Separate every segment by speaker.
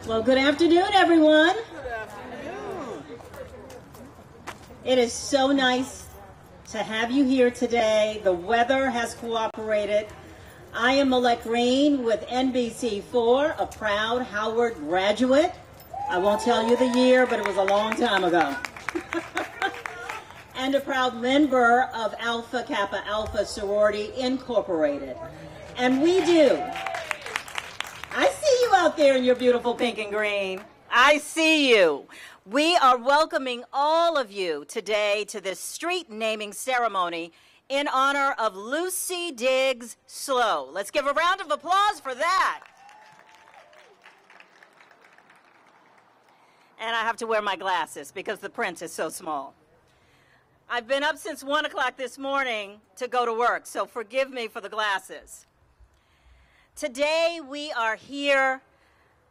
Speaker 1: Well, good afternoon, everyone.
Speaker 2: Good afternoon.
Speaker 1: It is so nice to have you here today. The weather has cooperated. I am Millette Green with NBC4, a proud Howard graduate. I won't tell you the year, but it was a long time ago. And a proud member of Alpha Kappa Alpha Sorority Incorporated. And we do. I see you out there in your beautiful pink and green. I see you. We are welcoming all of you today to this street naming ceremony in honor of Lucy Diggs Slowe. Let's give a round of applause for that. And I have to wear my glasses because the print is so small. I've been up since 1 o'clock this morning to go to work, so forgive me for the glasses. Today we are here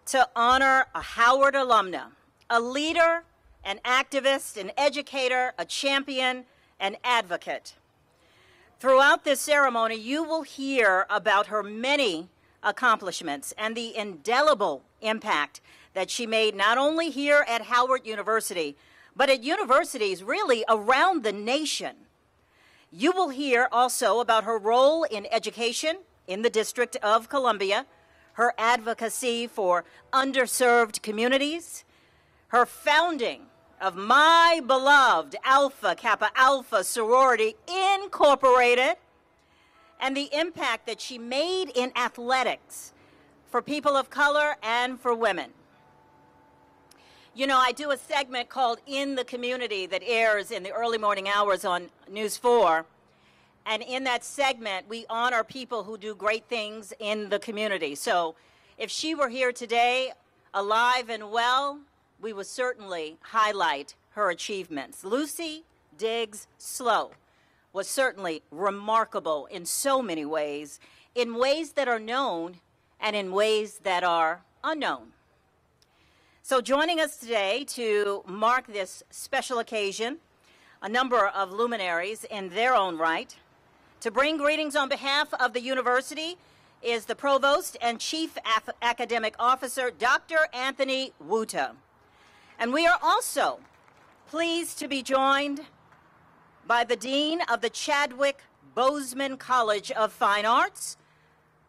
Speaker 1: to honor a Howard alumna, a leader, an activist, an educator, a champion, an advocate. Throughout this ceremony, you will hear about her many accomplishments and the indelible impact that she made not only here at Howard University, but at universities really around the nation. You will hear also about her role in education in the District of Columbia, her advocacy for underserved communities, her founding of my beloved Alpha Kappa Alpha Sorority Incorporated, and the impact that she made in athletics for people of color and for women. You know, I do a segment called In the Community that airs in the early morning hours on News 4. And in that segment, we honor people who do great things in the community. So if she were here today, alive and well, we would certainly highlight her achievements. Lucy Diggs Slowe was certainly remarkable in so many ways that are known and in ways that are unknown. So joining us today to mark this special occasion, a number of luminaries in their own right. To bring greetings on behalf of the university is the Provost and Chief Academic Officer, Dr. Anthony Wuta. And we are also pleased to be joined by the Dean of the Chadwick Boseman College of Fine Arts,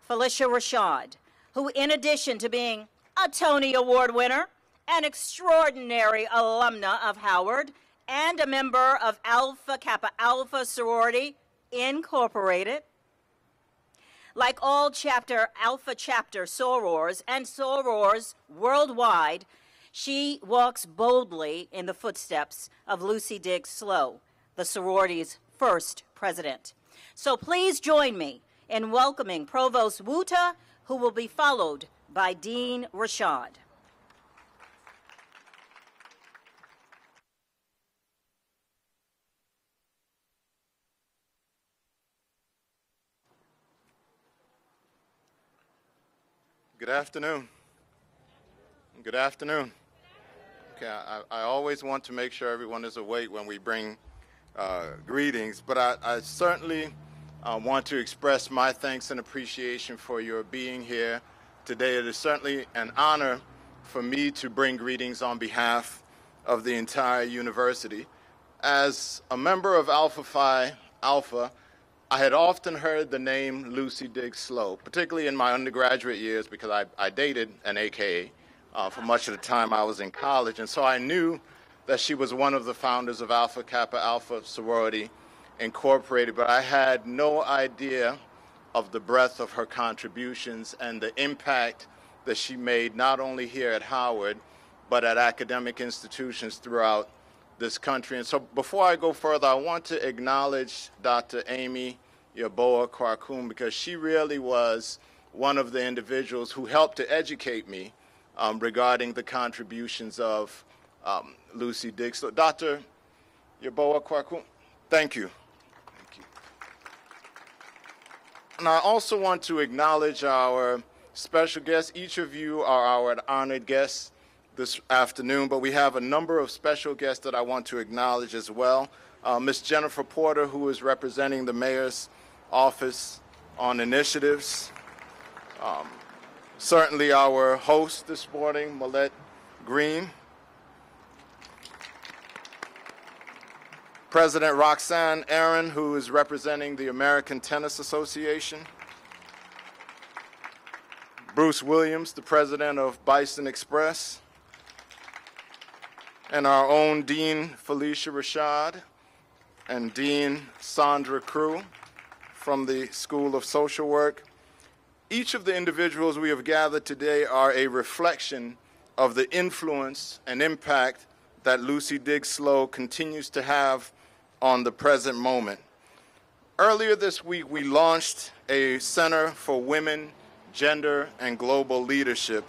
Speaker 1: Phylicia Rashad, who in addition to being a Tony Award winner, an extraordinary alumna of Howard, and a member of Alpha Kappa Alpha Sorority Incorporated. Like all Alpha Chapter sorors and sorors worldwide, she walks boldly in the footsteps of Lucy Diggs Slowe, the sorority's first president. So please join me in welcoming Provost Wuta, who will be followed by Dean Rashad.
Speaker 3: Good afternoon. Good afternoon. Okay, I always want to make sure everyone is awake when we bring greetings, but I certainly want to express my thanks and appreciation for your being here today. It is certainly an honor for me to bring greetings on behalf of the entire university. As a member of Alpha Phi Alpha, I had often heard the name Lucy Diggs Slowe, particularly in my undergraduate years because I dated an AKA for much of the time I was in college, and so I knew that she was one of the founders of Alpha Kappa Alpha Sorority Incorporated, but I had no idea of the breadth of her contributions and the impact that she made not only here at Howard, but at academic institutions throughout this country. And so before I go further, I want to acknowledge Dr. Amy Yeboah Kwarkum because she really was one of the individuals who helped to educate me regarding the contributions of Lucy Diggs. So Dr. Yeboah Kwarkum, thank you. Thank you. And I also want to acknowledge our special guests. Each of you are our honored guests this afternoon, but we have a number of special guests that I want to acknowledge as well. Ms. Jennifer Porter, who is representing the Mayor's Office on Initiatives. Certainly our host this morning, Millette Green. President Roxanne Aaron, who is representing the American Tennis Association. Bruce Williams, the president of Bison Express. And our own Dean Felicia Rashad and Dean Sandra Crew from the School of Social Work. Each of the individuals we have gathered today are a reflection of the influence and impact that Lucy Diggs Slowe continues to have on the present moment. Earlier this week, we launched a Center for Women, Gender, and Global Leadership,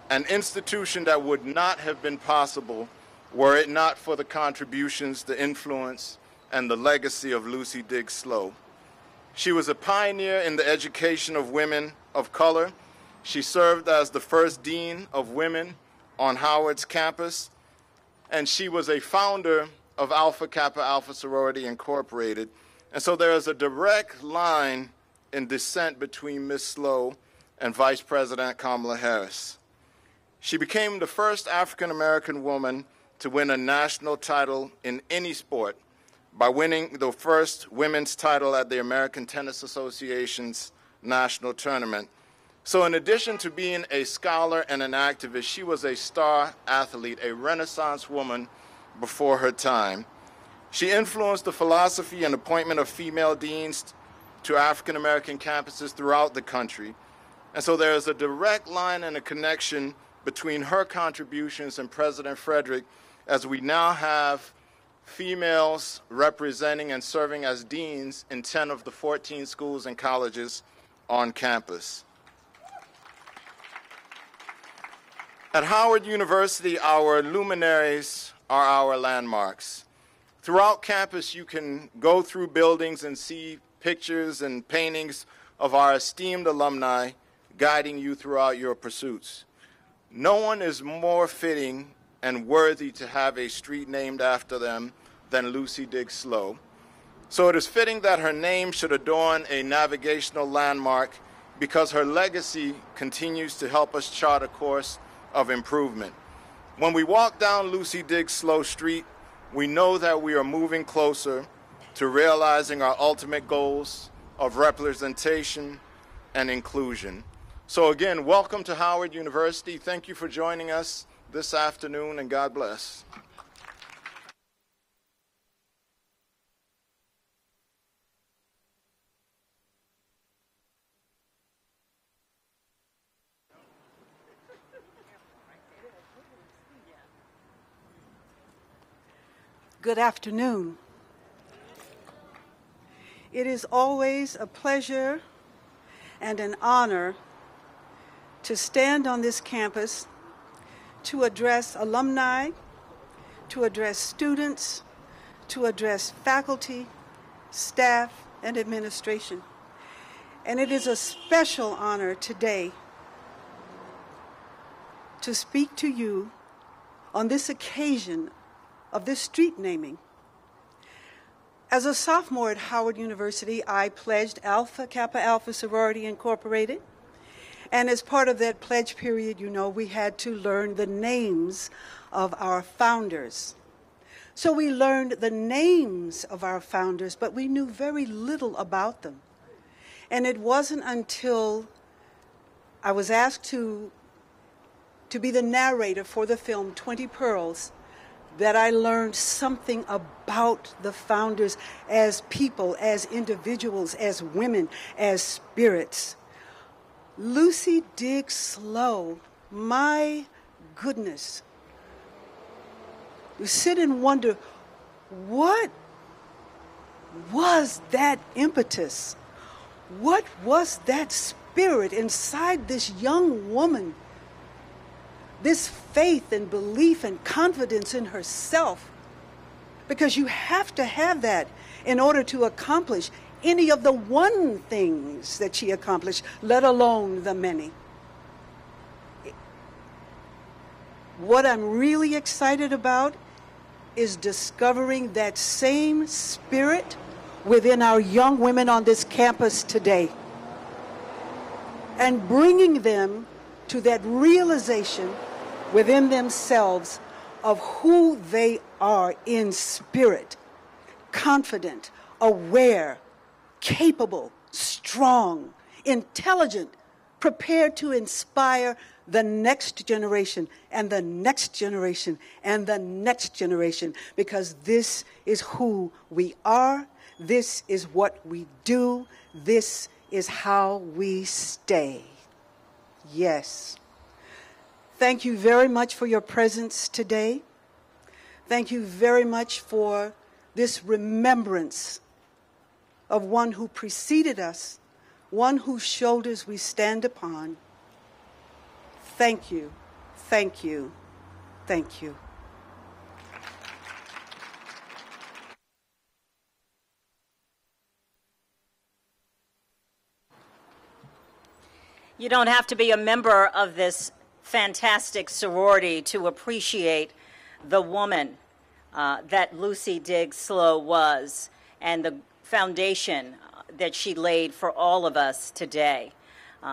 Speaker 3: an institution that would not have been possible were it not for the contributions, the influence, and the legacy of Lucy Diggs Slowe. She was a pioneer in the education of women of color. She served as the first dean of women on Howard's campus, and she was a founder of Alpha Kappa Alpha Sorority Incorporated. And so there is a direct line in descent between Ms. Slowe and Vice President Kamala Harris. She became the first African-American woman to win a national title in any sport by winning the first women's title at the American Tennis Association's national tournament. So in addition to being a scholar and an activist, she was a star athlete, a Renaissance woman before her time. She influenced the philosophy and appointment of female deans to African-American campuses throughout the country. And so there is a direct line and a connection between her contributions and President Frederick, as we now have females representing and serving as deans in 10 of the 14 schools and colleges on campus. At Howard University, our luminaries are our landmarks. Throughout campus, you can go through buildings and see pictures and paintings of our esteemed alumni guiding you throughout your pursuits. No one is more fitting and worthy to have a street named after them than Lucy Diggs Slowe. So it is fitting that her name should adorn a navigational landmark because her legacy continues to help us chart a course of improvement. When we walk down Lucy Diggs Slowe Street, we know that we are moving closer to realizing our ultimate goals of representation and inclusion. So again, welcome to Howard University. Thank you for joining us this afternoon, and God bless.
Speaker 2: Good afternoon. It is always a pleasure and an honor to stand on this campus to address alumni, to address students, to address faculty, staff, and administration. And it is a special honor today to speak to you on this occasion of this street naming. As a sophomore at Howard University, I pledged Alpha Kappa Alpha Sorority Incorporated. And as part of that pledge period, you know, we had to learn the names of our founders. So we learned the names of our founders, but we knew very little about them. And it wasn't until I was asked to be the narrator for the film 20 Pearls that I learned something about the founders as people, as individuals, as women, as spirits. Lucy Diggs Slowe, my goodness. You sit and wonder, what was that impetus? What was that spirit inside this young woman? This faith and belief and confidence in herself, because you have to have that in order to accomplish any of the one things that she accomplished, let alone the many. What I'm really excited about is discovering that same spirit within our young women on this campus today. and bringing them to that realization within themselves of who they are in spirit, confident, aware, capable, strong, intelligent, prepared to inspire the next generation and the next generation and the next generation, because this is who we are, this is what we do, this is how we stay. Yes. Thank you very much for your presence today. Thank you very much for this remembrance of one who preceded us, one whose shoulders we stand upon. Thank you, thank you, thank you.
Speaker 1: You don't have to be a member of this fantastic sorority to appreciate the woman that Lucy Diggs Slowe was, and the foundation that she laid for all of us today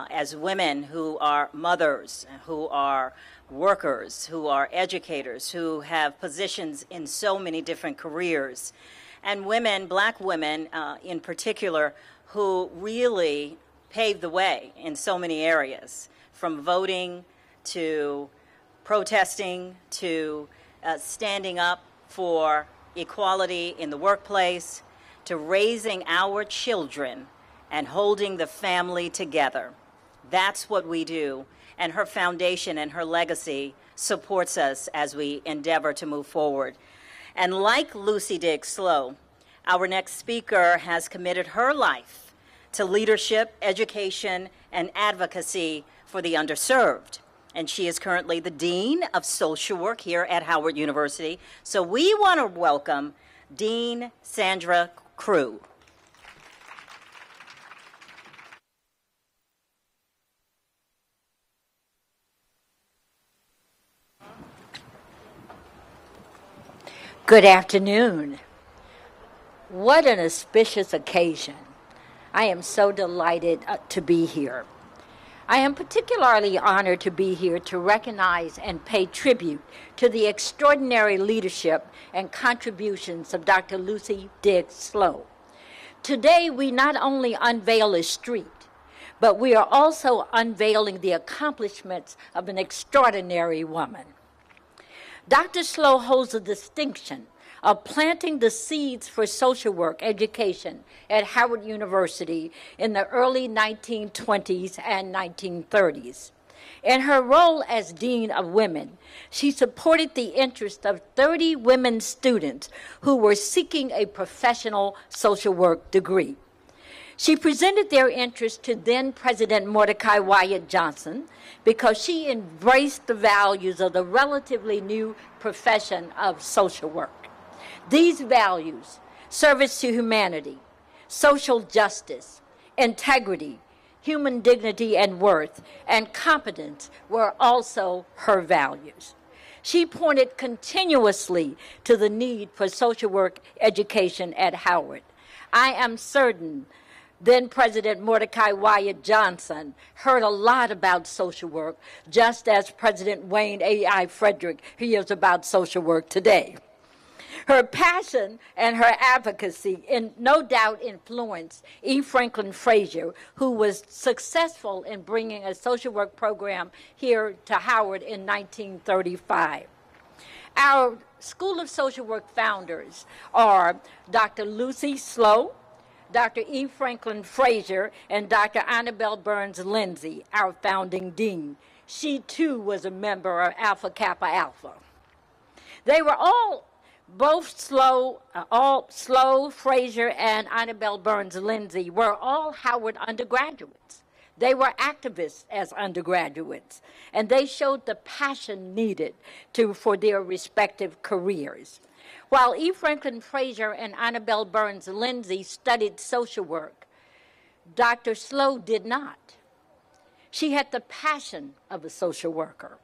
Speaker 1: as women who are mothers, who are workers, who are educators, who have positions in so many different careers, and women, black women in particular, who really paved the way in so many areas, from voting to protesting to standing up for equality in the workplace, to raising our children and holding the family together. That's what we do, and her foundation and her legacy supports us as we endeavor to move forward. And like Lucy Diggs Slowe, our next speaker has committed her life to leadership, education, and advocacy for the underserved. And she is currently the Dean of Social Work here at Howard University. So we want to welcome Dean Sandra Crew.
Speaker 4: Good afternoon. What an auspicious occasion. I am so delighted to be here. I am particularly honored to be here to recognize and pay tribute to the extraordinary leadership and contributions of Dr. Lucy Diggs Slowe. Today, we not only unveil a street, but we are also unveiling the accomplishments of an extraordinary woman. Dr. Slowe holds the distinction of planting the seeds for social work education at Howard University in the early 1920s and 1930s. In her role as Dean of Women, she supported the interest of 30 women students who were seeking a professional social work degree. She presented their interest to then President Mordecai Wyatt Johnson because she embraced the values of the relatively new profession of social work. These values, service to humanity, social justice, integrity, human dignity and worth, and competence were also her values. She pointed continuously to the need for social work education at Howard. I am certain then President Mordecai Wyatt Johnson heard a lot about social work, just as President Wayne A.I. Frederick hears about social work today. Her passion and her advocacy no doubt influenced E. Franklin Frazier, who was successful in bringing a social work program here to Howard in 1935. Our School of Social Work founders are Dr. Lucy Slowe, Dr. E. Franklin Frazier, and Dr. Annabelle Burns Lindsay, our founding dean. She, too, was a member of Alpha Kappa Alpha. They were both Slowe, Frazier, and Annabelle Burns Lindsay were all Howard undergraduates. They were activists as undergraduates, and they showed the passion needed for their respective careers. While E. Franklin Frazier and Annabelle Burns Lindsay studied social work, Dr. Slowe did not. She had the passion of a social worker.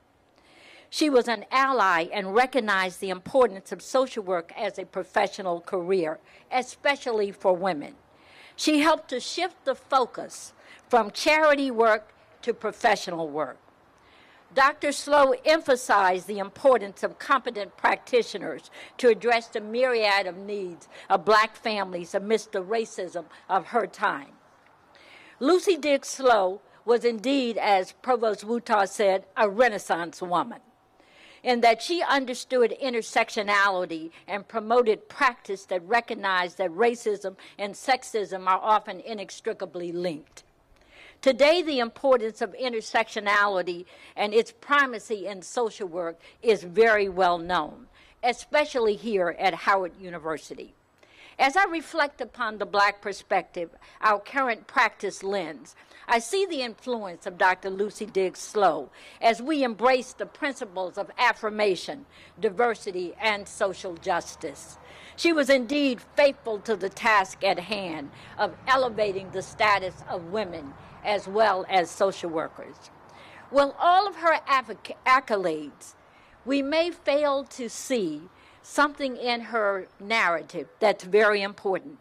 Speaker 4: She was an ally and recognized the importance of social work as a professional career, especially for women. She helped to shift the focus from charity work to professional work. Dr. Slowe emphasized the importance of competent practitioners to address the myriad of needs of black families amidst the racism of her time. Lucy Diggs Slowe was indeed, as Provost Wutaw said, a Renaissance woman, in that she understood intersectionality and promoted practice that recognized that racism and sexism are often inextricably linked. Today, the importance of intersectionality and its primacy in social work is very well known, especially here at Howard University. As I reflect upon the black perspective, our current practice lens, I see the influence of Dr. Lucy Diggs Slowe as we embrace the principles of affirmation, diversity, and social justice. She was indeed faithful to the task at hand of elevating the status of women as well as social workers. With all of her accolades, we may fail to see something in her narrative that's very important.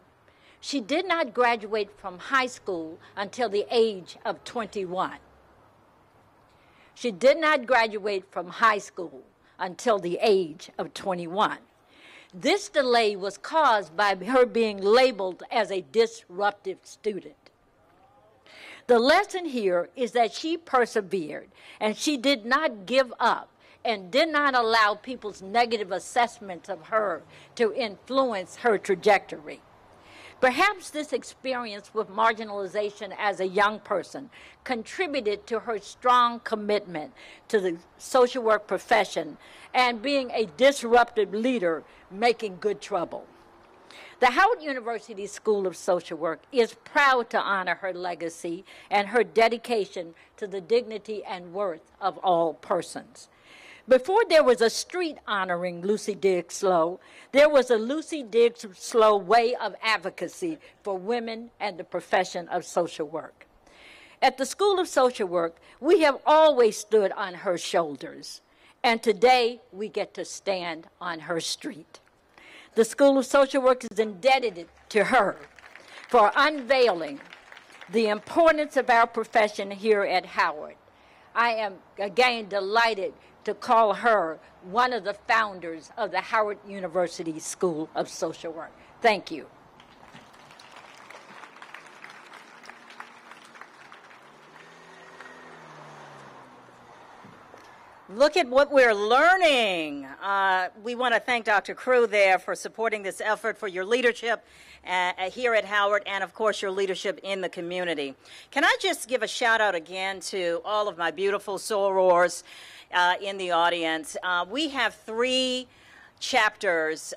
Speaker 4: She did not graduate from high school until the age of 21. She did not graduate from high school until the age of 21. This delay was caused by her being labeled as a disruptive student. The lesson here is that she persevered and she did not give up and did not allow people's negative assessments of her to influence her trajectory. Perhaps this experience with marginalization as a young person contributed to her strong commitment to the social work profession and being a disruptive leader making good trouble. The Howard University School of Social Work is proud to honor her legacy and her dedication to the dignity and worth of all persons. Before there was a street honoring Lucy Diggs Slowe, there was a Lucy Diggs Slowe way of advocacy for women and the profession of social work. At the School of Social Work, we have always stood on her shoulders, and today we get to stand on her street. The School of Social Work is indebted to her for unveiling the importance of our profession here at Howard. I am, again, delighted to call her one of the founders of the Howard University School of Social Work. Thank you.
Speaker 1: Look at what we're learning. We want to thank Dr. Crew there for supporting this effort, for your leadership here at Howard, and of course your leadership in the community. Can I just give a shout out again to all of my beautiful sorors in the audience. We have 3 chapters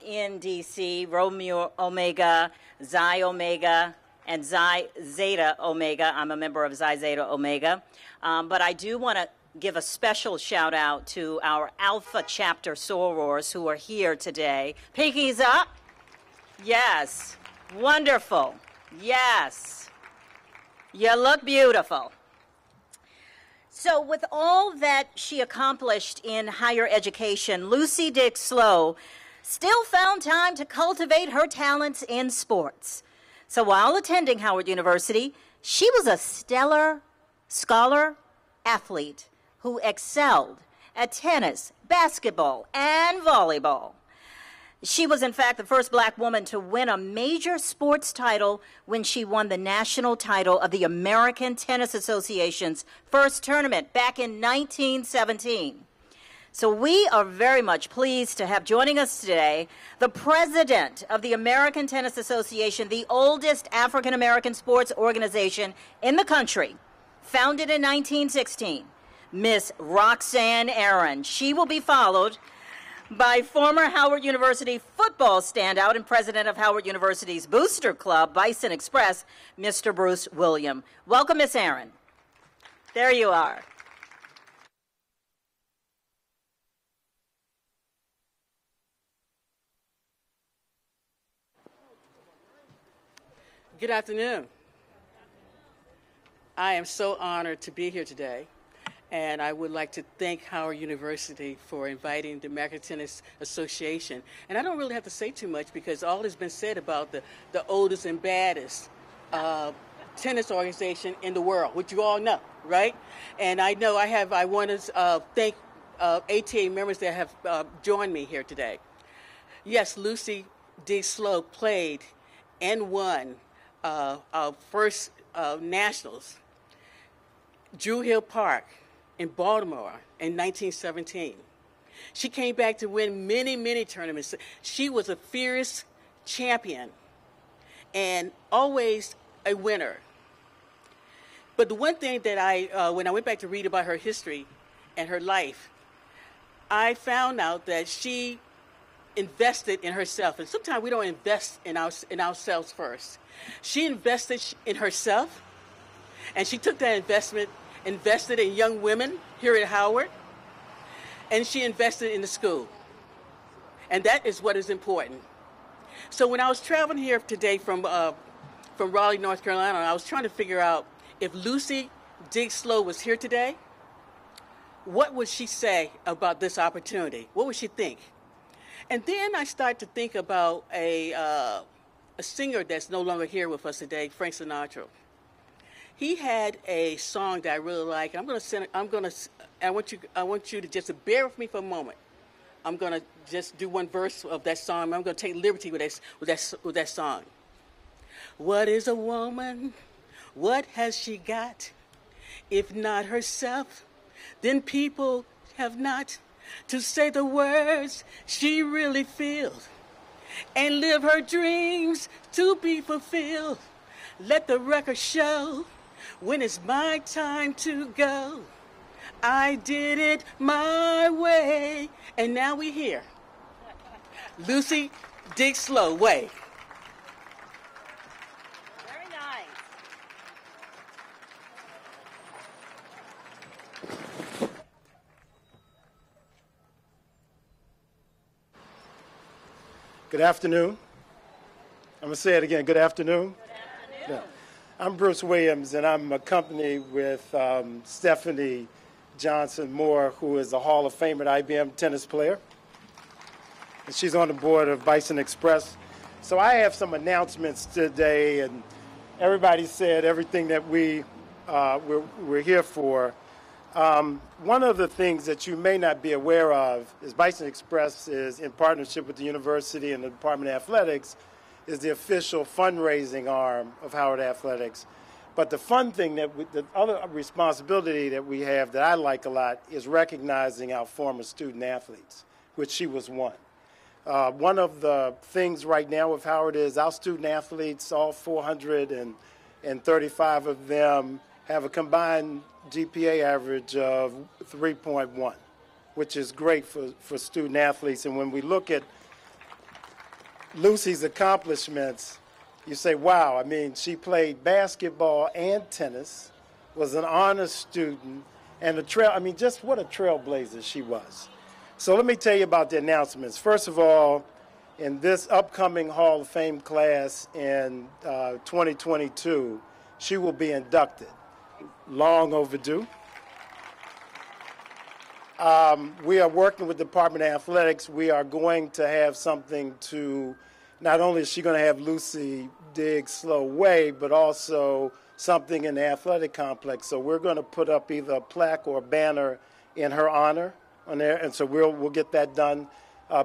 Speaker 1: in DC, Rho Mu Omega, Xi Omega, and Xi Zeta Omega. I'm a member of Xi Zeta Omega. But I do want to give a special shout out to our Alpha chapter sorors who are here today. Pinkies up. Yes. Wonderful. Yes. You look beautiful. So with all that she accomplished in higher education, Lucy Diggs Slowe still found time to cultivate her talents in sports. So while attending Howard University, she was a stellar scholar athlete who excelled at tennis, basketball, and volleyball. She was, in fact, the first black woman to win a major sports title when she won the national title of the American Tennis Association's first tournament back in 1917. So we are very much pleased to have joining us today the president of the American Tennis Association, the oldest African-American sports organization in the country, founded in 1916, Miss Roxanne Aaron. She will be followed by former Howard University football standout and president of Howard University's booster club, Bison Express, Mr. Bruce William. Welcome, Miss Aaron. There you are.
Speaker 5: Good afternoon. I am so honored to be here today, and I would like to thank Howard University for inviting the American Tennis Association. And I don't really have to say too much because all has been said about the oldest and baddest tennis organization in the world, which you all know, right? And I know I want to thank ATA members that have joined me here today. Yes, Lucy D. Slowe played and won our first nationals, Drew Hill Park in Baltimore in 1917. She came back to win many, many tournaments. She was a fierce champion and always a winner. But the one thing that when I went back to read about her history and her life, I found out that she invested in herself. And sometimes we don't invest in ourselves first. She invested in herself, and she took that investment, invested in young women here at Howard, and she invested in the school. And that is what is important. So when I was traveling here today from Raleigh, North Carolina, I was trying to figure out if Lucy D. Slowe was here today, what would she say about this opportunity? What would she think? And then I started to think about a singer that's no longer here with us today, Frank Sinatra. He had a song that I really like. I want you to just bear with me for a moment. I'm going to just do one verse of that song. I'm going to take liberty with that song. What is a woman? What has she got? If not herself, then people have not to say the words she really feels and live her dreams to be fulfilled. Let the record show when it's my time to go. I did it my way. And now we're here. Lucy D. Slowe, way.
Speaker 1: Very nice.
Speaker 6: Good afternoon. I'm going to say it again. Good afternoon.
Speaker 1: Good afternoon.
Speaker 6: Yeah. I'm Bruce Williams, and I'm accompanied with Stephanie Johnson Moore, who is a Hall of Famer IBM tennis player. And she's on the board of Bison Express. So I have some announcements today, and everybody said everything that we're here for. One of the things that you may not be aware of is Bison Express is in partnership with the university and the Department of Athletics is the official fundraising arm of Howard Athletics. But the fun thing the other responsibility that we have that I like a lot is recognizing our former student athletes, which she was one. One of the things right now with Howard is our student athletes, all 435 of them, have a combined GPA average of 3.1, which is great for student athletes. And when we look at Lucy's accomplishments, you say, wow, I mean, she played basketball and tennis, was an honor student, and just what a trailblazer she was. So let me tell you about the announcements. First of all, in this upcoming Hall of Fame class in 2022, she will be inducted. Long overdue. We are working with the Department of Athletics. We are going to have something to, not only is she going to have Lucy dig Slowe way, but also something in the athletic complex. So we're going to put up either a plaque or a banner in her honor on there, and so we'll get that done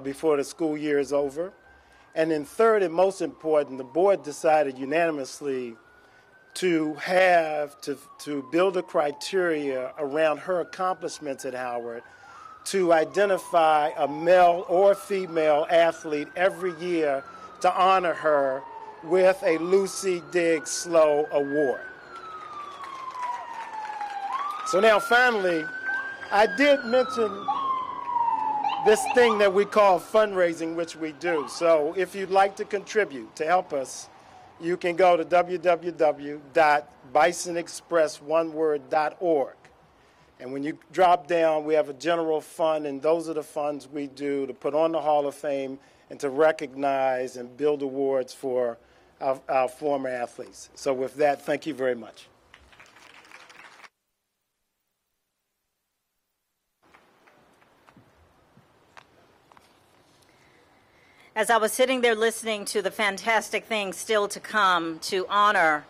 Speaker 6: before the school year is over. And then third and most important, the board decided unanimously to build a criteria around her accomplishments at Howard to identify a male or female athlete every year to honor her with a Lucy Diggs Slowe Award. So now finally, I did mention this thing that we call fundraising, which we do. So if you'd like to contribute to help us, you can go to www.bisonexpressoneword.org. And when you drop down, we have a general fund, and those are the funds we do to put on the Hall of Fame and to recognize and build awards for our former athletes. So with that, thank you very much.
Speaker 1: As I was sitting there listening to the fantastic things still to come to honor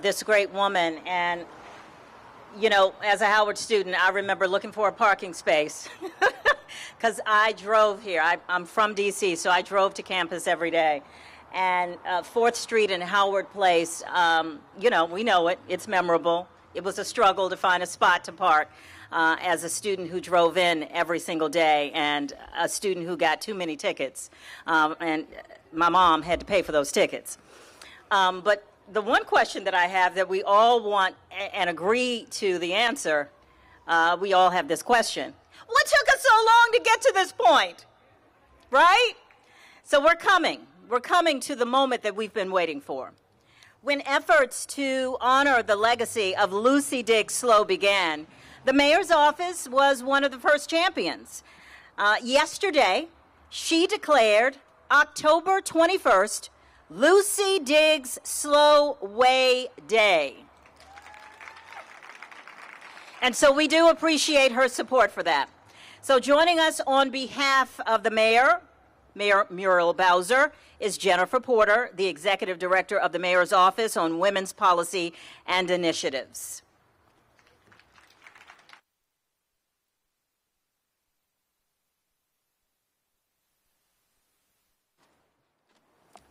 Speaker 1: this great woman. And, you know, as a Howard student, I remember looking for a parking space because I drove here. I'm from D.C., so I drove to campus every day. And 4th Street and Howard Place, you know, we know it. It's memorable. It was a struggle to find a spot to park as a student who drove in every single day and a student who got too many tickets. And my mom had to pay for those tickets. But the one question that I have that we all want and agree to the answer, we all have this question. What took us so long to get to this point? Right? So we're coming. We're coming to the moment that we've been waiting for. When efforts to honor the legacy of Lucy Diggs Slowe began, the mayor's office was one of the first champions. Yesterday, she declared October 21st, Lucy Diggs Slowe Way Day. And so we do appreciate her support for that. So joining us on behalf of the mayor, Mayor Muriel Bowser, is Jennifer Porter, the Executive Director of the Mayor's Office on Women's Policy and Initiatives.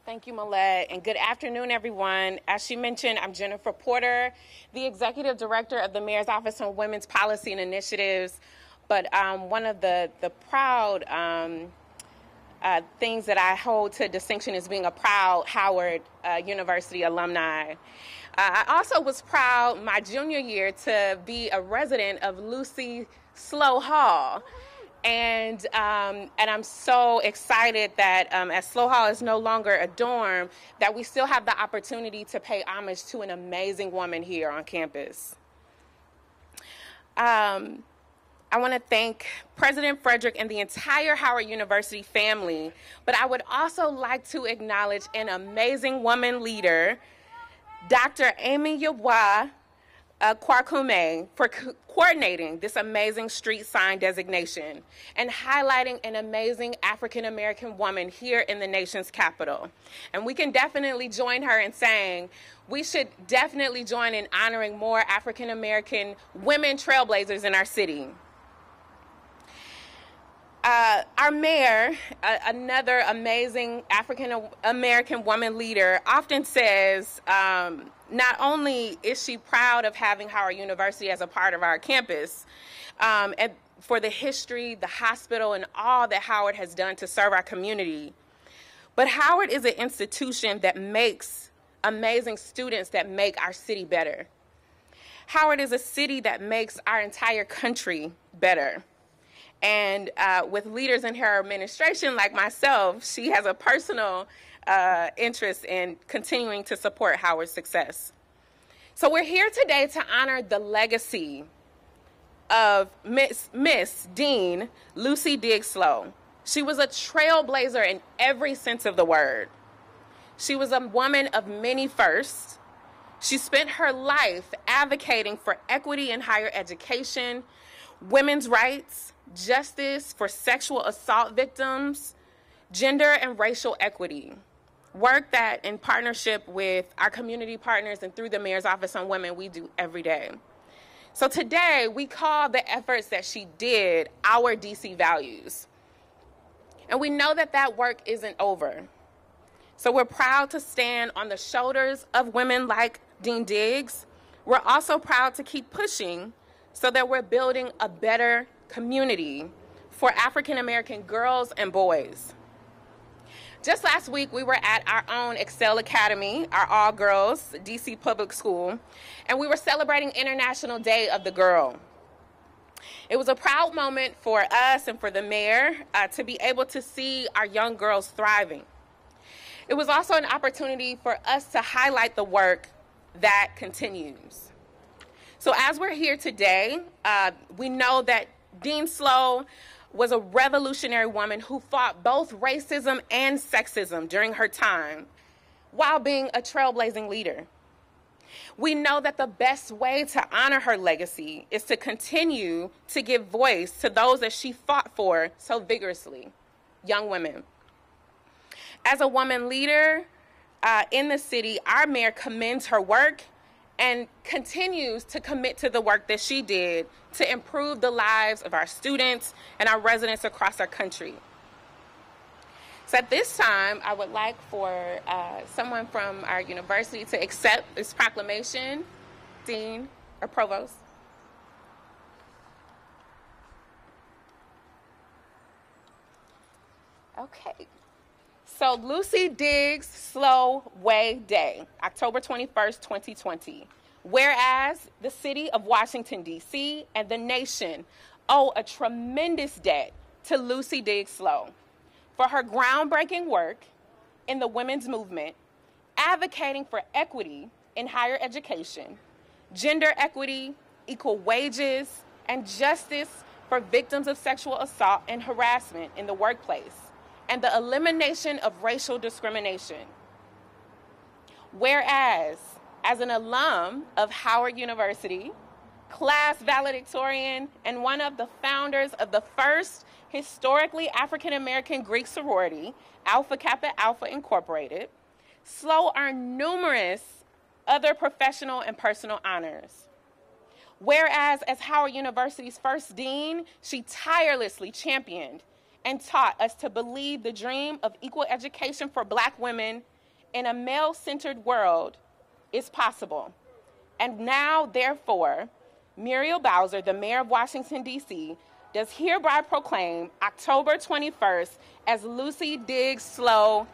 Speaker 7: Thank you, Millette, and good afternoon, everyone. As she mentioned, I'm Jennifer Porter, the Executive Director of the Mayor's Office on Women's Policy and Initiatives. But one of the proud things that I hold to distinction is being a proud Howard University alumni. I also was proud my junior year to be a resident of Lucy Slowe Hall. And I'm so excited that as Slowe Hall is no longer a dorm, that we still have the opportunity to pay homage to an amazing woman here on campus. I want to thank President Frederick and the entire Howard University family, but I would also like to acknowledge an amazing woman leader, Dr. Amy Yabwa Kwarkume, for coordinating this amazing street sign designation and highlighting an amazing African-American woman here in the nation's capital. And we can definitely join her in saying we should definitely join in honoring more African-American women trailblazers in our city. Our mayor, another amazing African-American woman leader, often says not only is she proud of having Howard University as a part of our campus, and for the history, the hospital, and all that Howard has done to serve our community, but Howard is an institution that makes amazing students that make our city better. Howard is a city that makes our entire country better. And with leaders in her administration like myself, she has a personal interest in continuing to support Howard's success. So we're here today to honor the legacy of Miss Dean Lucy Diggs Slowe. She was a trailblazer in every sense of the word. She was a woman of many firsts. She spent her life advocating for equity in higher education, women's rights, justice for sexual assault victims, gender and racial equity, work that in partnership with our community partners and through the Mayor's Office on Women we do every day. So today we call the efforts that she did our DC values. And we know that that work isn't over. So we're proud to stand on the shoulders of women like Dean Diggs. We're also proud to keep pushing so that we're building a better community for African-American girls and boys. Just last week, we were at our own Excel Academy, our all-girls DC public school, and we were celebrating International Day of the Girl. It was a proud moment for us and for the mayor to be able to see our young girls thriving. It was also an opportunity for us to highlight the work that continues. So as we're here today, we know that Dean Slowe was a revolutionary woman who fought both racism and sexism during her time while being a trailblazing leader. We know that the best way to honor her legacy is to continue to give voice to those that she fought for so vigorously, young women. As a woman leader in the city, our mayor commends her work and continues to commit to the work that she did to improve the lives of our students and our residents across our country. So at this time, I would like for someone from our university to accept this proclamation. Dean or Provost. Okay. So Lucy Diggs Slowe Day, October 21st, 2020. Whereas the city of Washington, D.C. and the nation owe a tremendous debt to Lucy Diggs Slowe for her groundbreaking work in the women's movement, advocating for equity in higher education, gender equity, equal wages, and justice for victims of sexual assault and harassment in the workplace, and the elimination of racial discrimination. Whereas, as an alum of Howard University, class valedictorian, and one of the founders of the first historically African-American Greek sorority, Alpha Kappa Alpha Incorporated, Slowe earned numerous other professional and personal honors. Whereas, as Howard University's first dean, she tirelessly championed and taught us to believe the dream of equal education for Black women in a male-centered world is possible. And now, therefore, Muriel Bowser, the mayor of Washington, D.C., does hereby proclaim October 21st as Lucy Diggs Slowe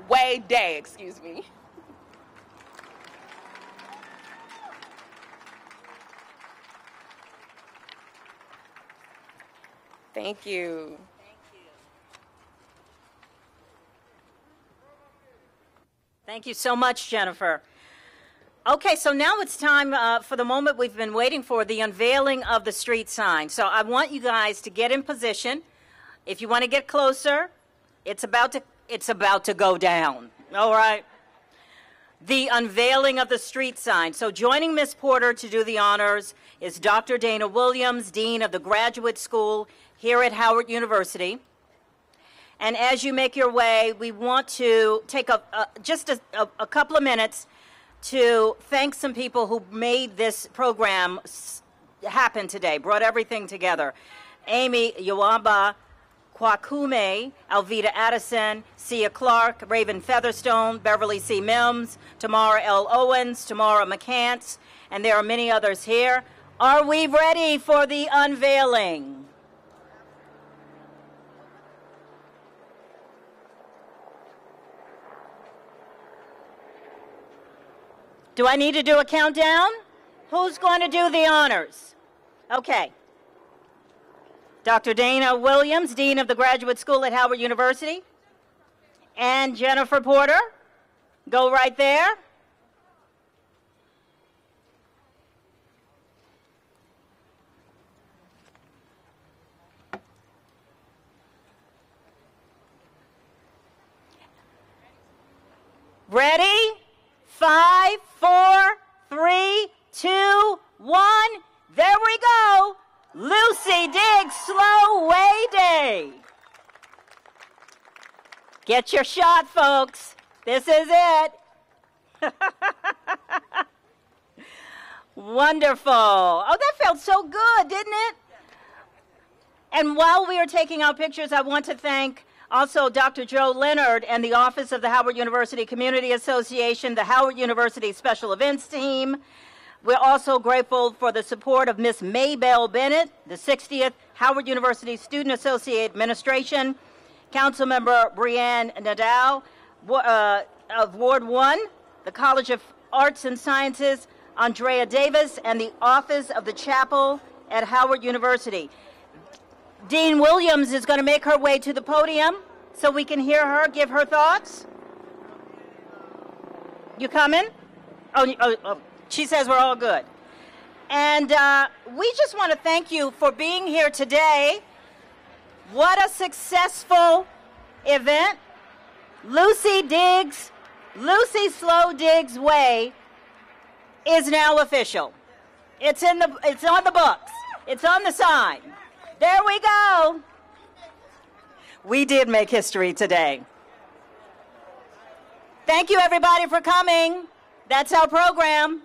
Speaker 7: Way Day, excuse me. Thank you.
Speaker 1: Thank you so much, Jennifer. Okay, so now it's time for the moment we've been waiting for, the unveiling of the street sign. So I want you guys to get in position. If you want to get closer, it's about to go down. All right. The unveiling of the street sign. So joining Ms. Porter to do the honors is Dr. Dana Williams, Dean of the Graduate School here at Howard University. And as you make your way, we want to take just a couple of minutes to thank some people who made this program happen today, brought everything together. Amy Yawamba Kwakume, Alvita Addison, Sia Clark, Raven Featherstone, Beverly C. Mims, Tamara L. Owens, Tamara McCants, and there are many others here. Are we ready for the unveiling? Do I need to do a countdown? Who's going to do the honors? Okay. Dr. Dana Williams, Dean of the Graduate School at Howard University, and Jennifer Porter. Go right there. Ready? 5, 4, 3, 2, 1. There we go. Lucy Diggs Slowe Day. Get your shot, folks. This is it. Wonderful. Oh, that felt so good, didn't it? And while we are taking our pictures, I want to thank also Dr. Joe Leonard and the Office of the Howard University Community Association, the Howard University Special Events Team. We're also grateful for the support of Ms. Maybelle Bennett, the 60th Howard University Student Associate Administration, Councilmember Brianne Nadal of Ward 1, the College of Arts and Sciences, Andrea Davis, and the Office of the Chapel at Howard University. Dean Williams is going to make her way to the podium so we can hear her give her thoughts. You coming? Oh, she says we're all good. And we just want to thank you for being here today. What a successful event. Lucy Slowe Diggs Way is now official. It's on the books. It's on the sign. There we go. We did make history today. Thank you, everybody, for coming. That's our program.